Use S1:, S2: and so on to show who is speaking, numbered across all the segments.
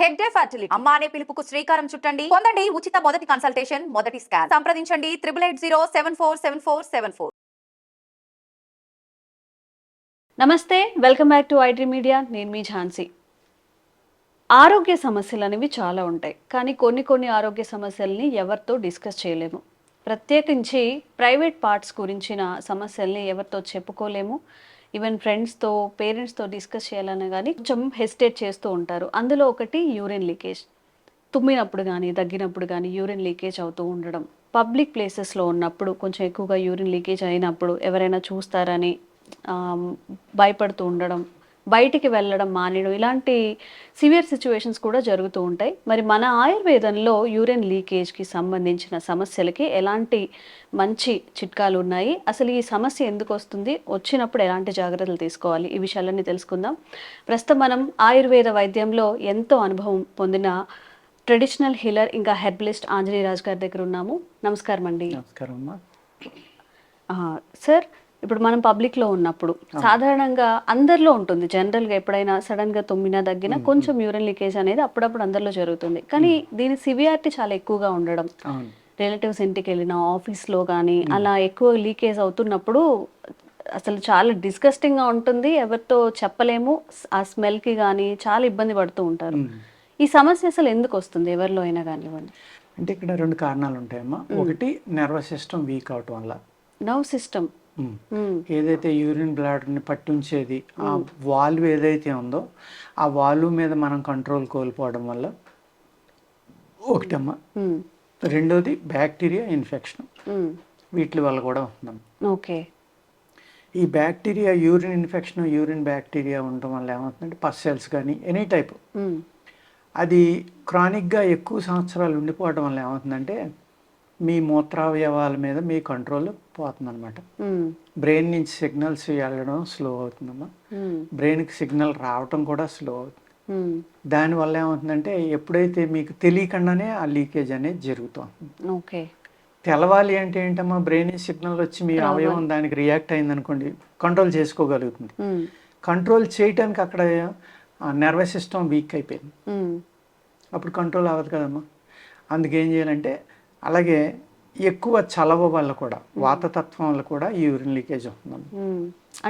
S1: Hegde fertility అమ్మ అనే పిలుపుకు శ్రీకారం చుట్టండి. పొందండి ఉచిత మొదటి కన్సల్టేషన్, మొదటి స్కాన్. సంప్రదించండి 8880747474.
S2: నమస్తే, welcome back to iDream media. నేను మీ ఝాన్సీ. ఆరోగ్య సమస్యలు అనేవి చాలా ఉంటాయి, కానీ కొన్ని ఆరోగ్య సమస్యల్ని ఎవరితో డిస్కస్ చేయలేము. ప్రత్యేకించి ప్రైవేట్ పార్ట్స్ గురించిన సమస్యల్ని ఎవరితో చెప్పుకోలేము. ఈవెన్ ఫ్రెండ్స్తో, పేరెంట్స్తో డిస్కస్ చేయాలన్నా కానీ కొంచెం హెసిటేట్ చేస్తూ ఉంటారు. అందులో ఒకటి యూరిన్ లీకేజ్. తుమ్మినప్పుడు కానీ, దగ్గినప్పుడు కానీ యూరిన్ లీకేజ్ అవుతూ ఉండడం, పబ్లిక్ ప్లేసెస్లో ఉన్నప్పుడు కొంచెం ఎక్కువగా యూరిన్ లీకేజ్ అయినప్పుడు ఎవరైనా చూస్తారని భయపడుతూ ఉండడం, బయటికి వెళ్ళడం మానేయడం, ఇలాంటి సివియర్ సిచ్యువేషన్స్ కూడా జరుగుతూ ఉంటాయి. మరి మన ఆయుర్వేదంలో యూరిన్ లీకేజ్కి సంబంధించిన సమస్యలకి ఎలాంటి మంచి చిట్కాలు ఉన్నాయి, అసలు ఈ సమస్య ఎందుకు వస్తుంది, వచ్చినప్పుడు ఎలాంటి జాగ్రత్తలు తీసుకోవాలి, ఈ విషయాలన్నీ తెలుసుకుందాం. ప్రస్తుతం మనం ఆయుర్వేద వైద్యంలో ఎంతో అనుభవం పొందిన ట్రెడిషనల్ హీలర్ ఇంకా హెర్బలిస్ట్ ఆంజనేయరాజు గారి దగ్గర ఉన్నాము. నమస్కారం అండి.
S3: నమస్కారం అమ్మా.
S2: సార్, ఇప్పుడు మనం పబ్లిక్లో ఉన్నప్పుడు సాధారణంగా అందరిలో ఉంటుంది. జనరల్గా ఎప్పుడైనా సడన్గా తుమ్మినా, దగ్గినా కొంచెం యూరిన్ లీకేజ్ అనేది అప్పుడప్పుడు అందరిలో జరుగుతుంది. కానీ దీని సివియారిటీ చాలా ఎక్కువగా ఉండడం, రిలేటివ్స్ ఇంటికి వెళ్ళినా, ఆఫీస్లో కానీ అలా ఎక్కువ లీకేజ్ అవుతున్నప్పుడు అసలు చాలా డిస్గస్టింగ్గా ఉంటుంది. ఎవరితో చెప్పలేము. ఆ స్మెల్కి కానీ చాలా ఇబ్బంది పడుతూ ఉంటారు. ఈ సమస్య అసలు ఎందుకు వస్తుంది ఎవరిలో అయినా కానివ్వండి?
S3: అంటే ఇక్కడ రెండు కారణాలు ఉంటాయమ్మా. ఒకటి నర్వస్ సిస్టమ్ వీక్ అవటం వల్ల.
S2: నర్వ్ సిస్టమ్
S3: ఏదైతే యూరిన్ బ్లాడర్ని పట్టించేది ఆ వాల్వ్ ఏదైతే ఉందో ఆ వాల్వ్ మీద మనం కంట్రోల్ కోల్పోవడం వల్ల ఒకటమ్మా. రెండోది బ్యాక్టీరియా ఇన్ఫెక్షన్, వీటి వల్ల కూడా ఉందమ్మా.
S2: ఓకే.
S3: ఈ bacteria urine infection, urine bacteria ఉండటం వల్ల ఏమవుతుందంటే పస్ సెల్స్ కానీ ఎనీ టైప్ అది క్రానిక్గా ఎక్కువ సంవత్సరాలు ఉండిపోవడం వల్ల ఏమవుతుందంటే మీ మూత్రావయవాల మీద మీ కంట్రోల్ పోతుందన్నమాట. బ్రెయిన్ నుంచి సిగ్నల్స్ వెళ్ళడం స్లో అవుతుందమ్మా. బ్రెయిన్కి సిగ్నల్ రావటం కూడా స్లో అవుతుంది. దానివల్ల ఏమవుతుందంటే ఎప్పుడైతే మీకు తెలియకుండానే ఆ లీకేజ్ అనేది జరుగుతుంది.
S2: ఓకే.
S3: తెలవాలి అంటే ఏంటమ్మా, బ్రెయిన్ సిగ్నల్ వచ్చి మీ అవయవం దానికి రియాక్ట్ అయిందనుకోండి, కంట్రోల్ చేసుకోగలుగుతుంది. కంట్రోల్ చేయటానికి అక్కడ నర్వస్ సిస్టమ్ వీక్ అయిపోయింది, అప్పుడు కంట్రోల్ అవ్వదు కదమ్మా. అందుకేం చేయాలంటే, అలాగే ఎక్కువ చలవ వల్ల కూడా, వాతతత్వం వల్ల కూడా ఈ యూరిన్ లీకేజ్ అవుతుందమ్మా.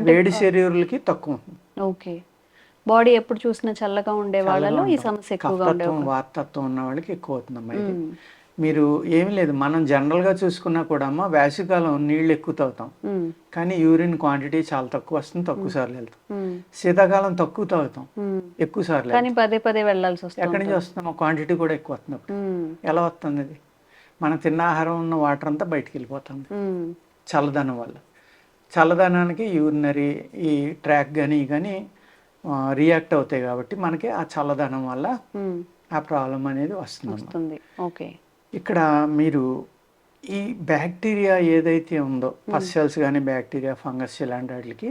S3: వేడి శరీరులకి తక్కువ ఉంటుంది.
S2: ఓకే. బాడీ ఎప్పుడు చూసినా చల్లగా ఉండే వాళ్ళలో ఈ సమస్య ఎక్కువగా ఉండే,
S3: వాతతత్వం ఉన్న వాళ్ళకి ఎక్కువ అవుతుందమ్మా ఇది. మీరు ఏమి లేదు, మనం జనరల్గా చూసుకున్నా కూడా అమ్మా, వేసవికాలం నీళ్ళు ఎక్కువ తాగుతాం కానీ యూరిన్ క్వాంటిటీ చాలా తక్కువ వస్తుంది, తక్కువ సార్లు వెళ్తాం. శీతాకాలం తక్కువ తాగుతాం, ఎక్కువ సార్లు
S2: పదే వెళ్ళాల్సి వస్తుంది.
S3: ఎక్కడి నుంచి వస్తున్నాం, క్వాంటిటీ కూడా ఎక్కువ వస్తుంది. ఎలా వస్తుంది అది? మనం తిన్న ఆహారం ఉన్న వాటర్ అంతా బయటికి వెళ్ళిపోతుంది చల్లదనం వల్ల. చల్లదనానికి యూరినరీ ఈ ట్రాక్ కానీ రియాక్ట్ అవుతాయి కాబట్టి మనకి ఆ చల్లదనం వల్ల ఆ ప్రాబ్లం అనేది వస్తుంది.
S2: ఓకే.
S3: ఇక్కడ మీరు ఈ బ్యాక్టీరియా ఏదైతే ఉందో, పస్ సెల్స్ కానీ బ్యాక్టీరియా, ఫంగస్, ఇలాంటి వాటికి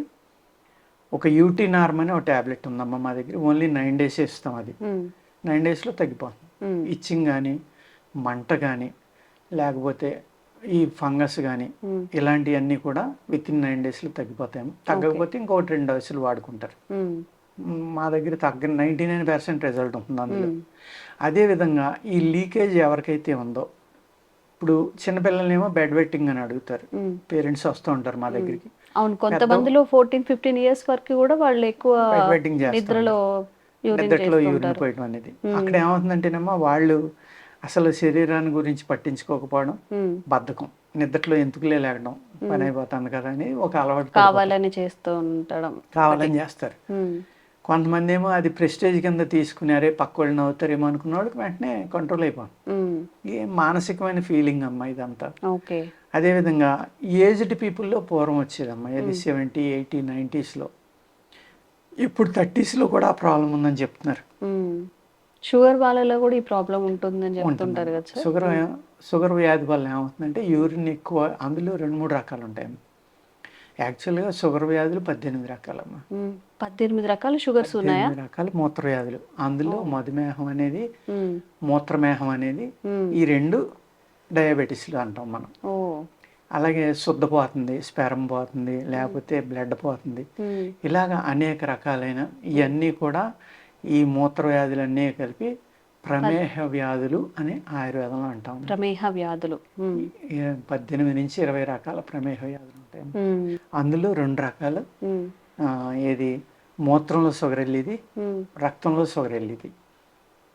S3: ఒక యూటీ నార్మ్ అని ఒక ట్యాబ్లెట్ ఉందమ్మా మా దగ్గర. ఓన్లీ 9 days ఇస్తాం. అది 9 daysలో తగ్గిపోతుంది. ఇచ్చింగ్ కానీ, మంట కానీ, లేకపోతే ఈ ఫంగస్ కానీ, ఇలాంటివన్నీ కూడా విత్ ఇన్ 9 daysలో తగ్గిపోతాయి. తగ్గకపోతే ఇంకొకటి 2 doses వాడుకుంటారు. మా దగ్గర 99% రిజల్ట్ ఉంటుంది అందులో. అదేవిధంగా ఈ లీకేజ్ ఎవరికైతే ఉందో, ఇప్పుడు చిన్నపిల్లల్నేమో బెడ్ వెట్టింగ్ అని అడుగుతారు, పేరెంట్స్ వస్తూ ఉంటారు మా దగ్గరికి.
S2: అవును, కొంతమందిలో 14-15 years వరకు కూడా వాళ్ళు ఎక్కువ
S3: బెడ్ వెట్టింగ్ చేస్తారు, నిద్రలో యూరిన్ పోయడం అనేది. అక్కడ ఏమవుతుందంటేనేమో వాళ్ళు అసలు శరీరాన్ని గురించి పట్టించుకోకపోవడం, బద్ధకం, నిద్రలో ఎందుకులే లేకడం, పని అయిపోతుంది కదా అని ఒక అలవాటు,
S2: కావాలని చేస్తూ ఉంటాడు,
S3: కావాలని చేస్తారు. కొంతమంది ఏమో అది ప్రెస్టేజ్ కింద తీసుకున్నారే, పక్క వాళ్ళు నవ్వుతారేమో అనుకున్న వాళ్ళకి వెంటనే కంట్రోల్ అయిపోతుంది. ఏ మానసికమైన ఫీలింగ్ అమ్మా ఇదంతా. అదేవిధంగా ఏజ్డ్ పీపుల్లో పూర్వం వచ్చేదమ్మా, ఇది 70, 80, 90sలో. ఇప్పుడు 30sలో కూడా ఆ ప్రాబ్లం ఉందని చెప్తున్నారు.
S2: షుగర్ వాళ్ళలో కూడా ఈ ప్రాబ్లం ఉంటుందని చెప్తుంటారు కదా.
S3: షుగర్ వ్యాధి వల్ల ఏమవుతుందంటే యూరిన్ ఎక్కువ. అందులో 2-3 రకాలు ఉంటాయి. యాక్చువల్గా షుగర్ వ్యాధులు 18 రకాలమ్మా.
S2: 18 రకాల షుగర్స్ ఉన్నాయా?
S3: 18 రకాల మూత్ర వ్యాధులు. అందులో మధుమేహం అనేది, మూత్రమేహం అనేది, ఈ 2 డయాబెటీస్లు అంటాం మనం. అలాగే శుద్ధ పోతుంది, స్పెరం పోతుంది, లేకపోతే బ్లడ్ పోతుంది. ఇలాగ అనేక రకాలైన ఇవన్నీ కూడా ఈ మూత్ర వ్యాధులన్నీ కలిపి ప్రమేహ వ్యాధులు అని ఆయుర్వేదంలో అంటాం.
S2: ప్రమేహ వ్యాధులు.
S3: 18 నుంచి 20 రకాల ప్రమేహ వ్యాధులు ఉంటాయి.
S2: ఉమ్,
S3: అందులో 2 రకాలు.
S2: ఉమ్,
S3: ఏది మూత్రంలో షుగర్ వెళ్ళేది,
S2: ఉమ్.
S3: రక్తంలో షుగర్ వెళ్ళేది.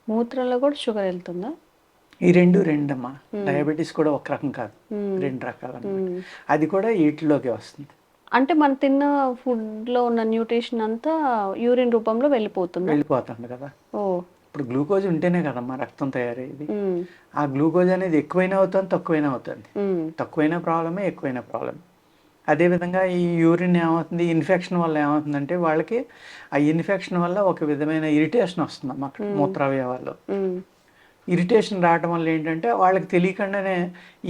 S2: మూత్రంలో కూడా షుగర్ వెళ్తుందా?
S3: ఈ రెండమ్మా. డయాబెటీస్ కూడా ఒక రకం కాదు, 2 రకాలు అన్నమాట. అది కూడా వీటిలోకి వస్తుంది.
S2: అంటే మనం తిన్న ఫుడ్ లో ఉన్న న్యూట్రిషన్ అంతా యూరిన్ రూపంలో వెళ్ళిపోతుందా?
S3: వెళ్ళిపోతుంది కదా.
S2: ఓ.
S3: ఇప్పుడు గ్లూకోజ్ ఉంటేనే కదమ్మా రక్తం తయారయ్యేది.
S2: ఉమ్,
S3: ఆ గ్లూకోజ్ అనేది ఎక్కువైనా అవుతుంది, తక్కువైనా అవుతుంది.
S2: ఉమ్,
S3: తక్కువైనా ప్రాబ్లమే, ఎక్కువైనా ప్రాబ్లమ్. అదేవిధంగా ఈ యూరిన్ ఏమవుతుంది, ఇన్ఫెక్షన్ వల్ల ఏమవుతుందంటే వాళ్ళకి ఆ ఇన్ఫెక్షన్ వల్ల ఒక విధమైన ఇరిటేషన్ వస్తుందమ్మా అక్కడ మూత్రావయవాల్లో.
S2: ఉమ్,
S3: ఇరిటేషన్ రావడం వల్ల ఏంటంటే వాళ్ళకి తెలియకుండానే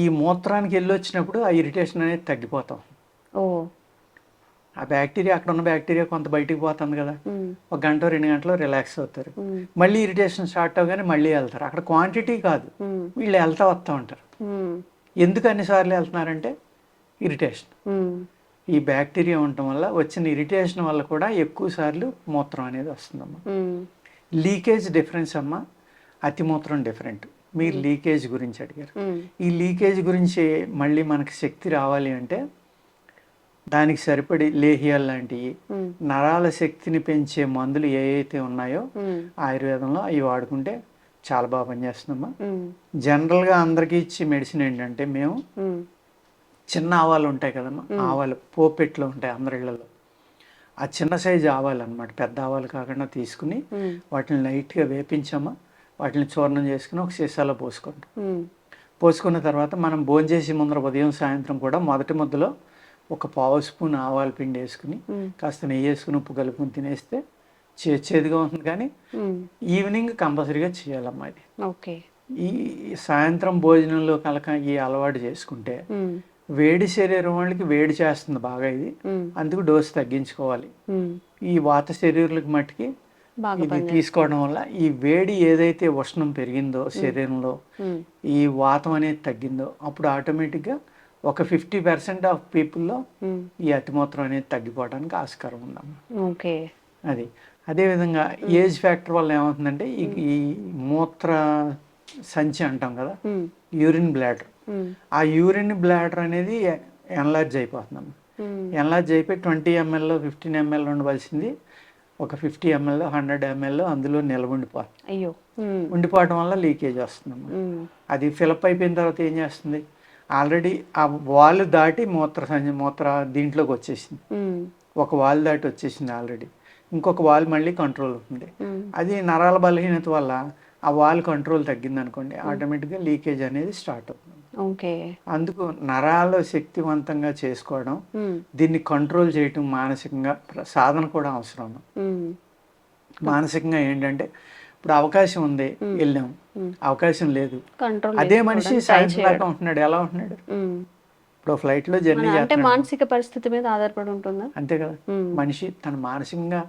S3: ఈ మూత్రానికి వెళ్ళి వచ్చినప్పుడు ఆ ఇరిటేషన్ అనేది తగ్గిపోతాం.
S2: ఓ.
S3: ఆ బ్యాక్టీరియా, అక్కడ ఉన్న బ్యాక్టీరియా కొంత బయటికి పోతుంది కదా.
S2: ఉమ్,
S3: 1 గంట 2 గంటలు రిలాక్స్ అవుతారు.
S2: ఉమ్,
S3: మళ్ళీ ఇరిటేషన్ స్టార్ట్ అవగానే మళ్ళీ వెళ్తారు. అక్కడ క్వాంటిటీ కాదు,
S2: ఉమ్,
S3: వీళ్ళు వెళ్తా వస్తూ ఉంటారు.
S2: ఉమ్,
S3: ఎందుకు అన్నిసార్లు వెళ్తున్నారంటే ఇరిటేషన్.
S2: ఉమ్,
S3: ఈ బ్యాక్టీరియా ఉండటం వల్ల వచ్చిన ఇరిటేషన్ వల్ల కూడా ఎక్కువ సార్లు మూత్రం అనేది వస్తుందమ్మా.
S2: ఉమ్,
S3: లీకేజ్ డిఫరెన్స్ అమ్మా, అతిమూత్రం డిఫరెంట్. మీరు లీకేజ్ గురించి అడిగారు.
S2: ఉమ్,
S3: ఈ లీకేజ్ గురించి మళ్ళీ మనకి శక్తి రావాలి అంటే దానికి సరిపడి లేహ్యాలు లాంటివి,
S2: ఉమ్,
S3: నరాల శక్తిని పెంచే మందులు ఏవైతే ఉన్నాయో
S2: ఉమ్,
S3: ఆయుర్వేదంలో అవి వాడుకుంటే చాలా బాగా పనిచేస్తుందమ్మా.
S2: ఉమ్,
S3: జనరల్గా అందరికీ ఇచ్చే మెడిసిన్ ఏంటంటే మేము
S2: ఉమ్,
S3: చిన్న ఆవాలు ఉంటాయి కదమ్మా, ఆవాలు పోపెట్లో ఉంటాయి అందరి ఇళ్లలో. ఆ చిన్న సైజు ఆవాలు అనమాట, పెద్ద ఆవాలు కాకుండా తీసుకుని
S2: ఉమ్,
S3: వాటిని లైట్గా వేపించమ్మా. వాటిని చూర్ణం చేసుకుని ఒక సీసాలో పోసుకుంటాం.
S2: ఉమ్,
S3: పోసుకున్న తర్వాత మనం భోంచేసి ముందర ఉదయం సాయంత్రం కూడా మొదటి ముద్దలో ఒక పావు స్పూన్ ఆవాల పిండి వేసుకుని కాస్త నెయ్యి వేసుకుని ఉప్పు కలుపుకుని తినేస్తే చేదుగా ఉంటుంది. కానీ
S2: ఉమ్.
S3: ఈవినింగ్ కంపల్సరీగా చేయాలమ్మా ఇది.
S2: ఓకే.
S3: ఈ సాయంత్రం భోజనంలో కనుక ఈ అలవాటు చేసుకుంటే
S2: ఉమ్,
S3: వేడి శరీరం వాళ్ళకి వేడి చేస్తుంది బాగా ఇది.
S2: ఉమ్,
S3: అందుకు డోసు తగ్గించుకోవాలి.
S2: ఉమ్.
S3: ఈ వాత శరీరాలకు మట్టుకి
S2: బాగా
S3: ఇది తీసుకోవడం వల్ల ఈ వేడి ఏదైతే ఉష్ణం పెరిగిందో శరీరంలో,
S2: ఉమ్,
S3: ఈ వాతం అనేది తగ్గిందో అప్పుడు ఆటోమేటిక్గా ఒక 50% ఆఫ్ పీపుల్లో
S2: ఉమ్.
S3: ఈ అతిమూత్రం అనేది తగ్గిపోవడానికి ఆస్కారం ఉందమ్మా.
S2: ఓకే.
S3: అది అదేవిధంగా ఏజ్ ఫ్యాక్టర్ వల్ల ఏమవుతుందంటే ఈ మూత్ర సంచి అంటాం కదా,
S2: ఉమ్,
S3: యూరిన్ బ్లాడర్,
S2: ఉమ్,
S3: ఆ యూరిన్ బ్లాడర్ అనేది ఎన్లార్జ్ అయిపోతుందమ్మా.
S2: ఉమ్.
S3: ఎన్లార్జ్ అయిపోయి 20 ml 15 ml ఉండవలసింది ఒక 50 ml 100 ml అందులో నిల్వ ఉండిపోతుంది.
S2: అయ్యో. ఉమ్,
S3: ఉండిపోవడం వల్ల లీకేజ్ వస్తుందమ్మా.
S2: ఉమ్,
S3: అది ఫిలప్ అయిపోయిన తర్వాత ఏం చేస్తుంది, ఆల్రెడీ ఆ వాల్ దాటి మూత్ర దీంట్లోకి వచ్చేసింది.
S2: ఉమ్,
S3: ఒక వాల్ దాటి వచ్చేసింది ఆల్రెడీ. ఇంకొక వాల్ మళ్ళీ కంట్రోల్ అవుతుంది.
S2: ఉమ్.
S3: అది నరాల బలహీనత వల్ల ఆ వాల్ కంట్రోల్ తగ్గింది అనుకోండి, ఆటోమేటిక్గా లీకేజ్ అనేది స్టార్ట్ అవుతుంది.
S2: ఓకే.
S3: అందుకు నరాలు శక్తివంతంగా చేసుకోవడం,
S2: ఉమ్,
S3: దీన్ని కంట్రోల్ చేయటం మానసికంగా సాధన కూడా అవసరం.
S2: ఉమ్,
S3: మానసికంగా ఏంటంటే ఇప్పుడు అవకాశం ఉంది వెళ్ళాం, అవకాశం లేదు,
S2: కంట్రోల్
S3: అదే మనిషి సాయంత్రం దాకా ఉంటున్నాడు. ఎలా ఉంటున్నాడు?
S2: ఉమ్.
S3: ఇప్పుడు ఫ్లైట్లో జర్నీ
S2: అంటే
S3: చేస్తున్నాడు,
S2: మానసిక పరిస్థితి మీద ఆధారపడి ఉంటుందా?
S3: అంతే కదా.
S2: ఉమ్,
S3: మనిషి తన మానసికంగా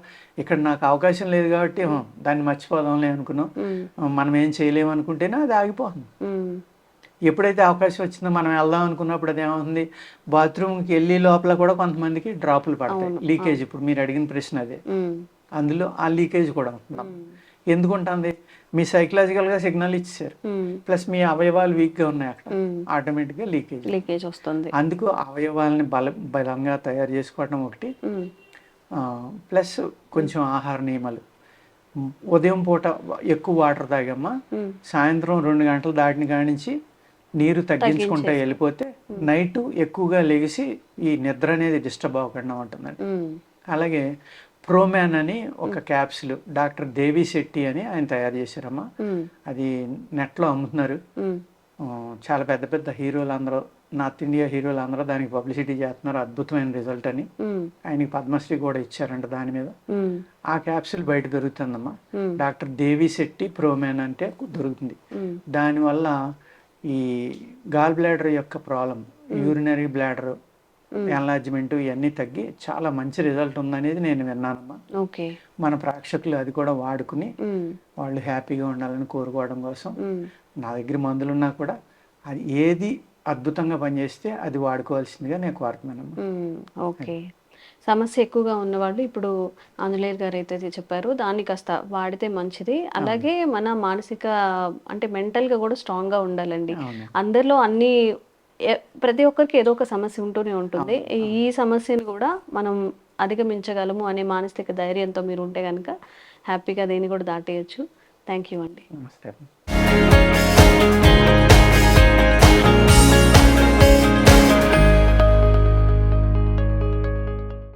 S3: ఇక్కడ నాకు అవకాశం లేదు కాబట్టి దాన్ని మర్చిపోదాంలే అనుకున్నాం,
S2: ఉమ్,
S3: మనం ఏం చేయలేము అనుకుంటేనే అది ఆగిపోతుంది.
S2: ఉమ్,
S3: ఎప్పుడైతే అవకాశం వచ్చిందో మనం వెళ్దాం అనుకున్నప్పుడు అది ఏమవుతుంది, బాత్రూమ్కి వెళ్ళి లోపల కూడా కొంతమందికి డ్రాపులు పడతాయి, లీకేజ్. ఇప్పుడు మీరు అడిగిన ప్రశ్న అదే,
S2: ఉమ్,
S3: అందులో ఆ లీకేజ్ కూడా ఉంటున్నాం. ఎందుకు ఉంటుంది, మీ సైకలాజికల్గా సిగ్నల్ ఇచ్చారు,
S2: ఉమ్,
S3: ప్లస్ మీ అవయవాలు వీక్గా ఉన్నాయి అక్కడ,
S2: ఉమ్.
S3: ఆటోమేటిక్గా లీకేజ్.
S2: లీకేజ్ వస్తుంది.
S3: అందుకు అవయవాలని బలంగా తయారు చేసుకోవడం ఒకటి,
S2: ఉమ్,
S3: ప్లస్ కొంచెం ఆహార నియమాలు. ఉదయం పూట ఎక్కువ వాటర్ తాగమ్మా,
S2: ఉమ్,
S3: సాయంత్రం 2 గంటలు దాటిన కాడి నుంచి నీరు తగ్గించుకుంటూ వెళ్ళిపోతే నైట్ ఎక్కువగా లెగిసి ఈ నిద్ర అనేది డిస్టర్బ్ అవ్వకుండా ఉంటుందండి.
S2: ఉమ్,
S3: అలాగే ప్రోమ్యాన్ అని ఒక క్యాప్సుల్ డాక్టర్ దేవి శెట్టి అని ఆయన తయారు చేశారమ్మా.
S2: ఉమ్,
S3: అది నెట్లో అమ్ముతున్నారు.
S2: ఉమ్,
S3: చాలా పెద్ద పెద్ద హీరోలు అందరూ, నార్త్ ఇండియా హీరోలు అందరూ దానికి పబ్లిసిటీ చేస్తున్నారు, అద్భుతమైన రిజల్ట్ అని.
S2: ఉమ్,
S3: ఆయనకి పద్మశ్రీ కూడా ఇచ్చారంట దాని మీద.
S2: ఉమ్,
S3: ఆ క్యాప్సుల్ బయట దొరుకుతుందమ్మా,
S2: ఉమ్,
S3: డాక్టర్ దేవి శెట్టి ప్రోమ్యాన్ అంటే దొరుకుతుంది.
S2: ఉమ్,
S3: దానివల్ల ఈ గాల్ బ్లాడర్ యొక్క ప్రాబ్లం, యూరినరీ బ్లాడర్ ఎన్లార్జ్మెంట్ ఇవన్నీ తగ్గి చాలా మంచి రిజల్ట్ ఉందనేది నేను విన్నానమ్మా.
S2: ఓకే.
S3: మన ప్రేక్షకులు అది కూడా వాడుకుని
S2: ఉమ్,
S3: వాళ్ళు హ్యాపీగా ఉండాలని కోరుకోవడం కోసం
S2: ఉమ్,
S3: నా దగ్గర మందులున్నా కూడా అది ఏది అద్భుతంగా పనిచేస్తే అది వాడుకోవాల్సిందిగా నేను కోరుతున్నానమ్మా.
S2: ఉమ్. ఓకే. సమస్య ఎక్కువగా ఉన్నవాళ్ళు ఇప్పుడు ఆంజనేయులు గారు అయితే చెప్పారు దాన్ని కాస్త వాడితే మంచిది. అలాగే మన మానసిక అంటే మెంటల్గా కూడా స్ట్రాంగ్గా ఉండాలండి.
S3: అవును.
S2: అందరిలో అన్ని ప్రతి ఒక్కరికి ఏదో ఒక సమస్య ఉంటూనే ఉంటుంది. ఈ సమస్యను కూడా మనం అధిగమించగలము అనే మానసిక ధైర్యంతో మీరు ఉంటే కనుక హ్యాపీగా దేన్ని కూడా దాటేయచ్చు. థ్యాంక్ యూ అండి.
S3: నమస్తే.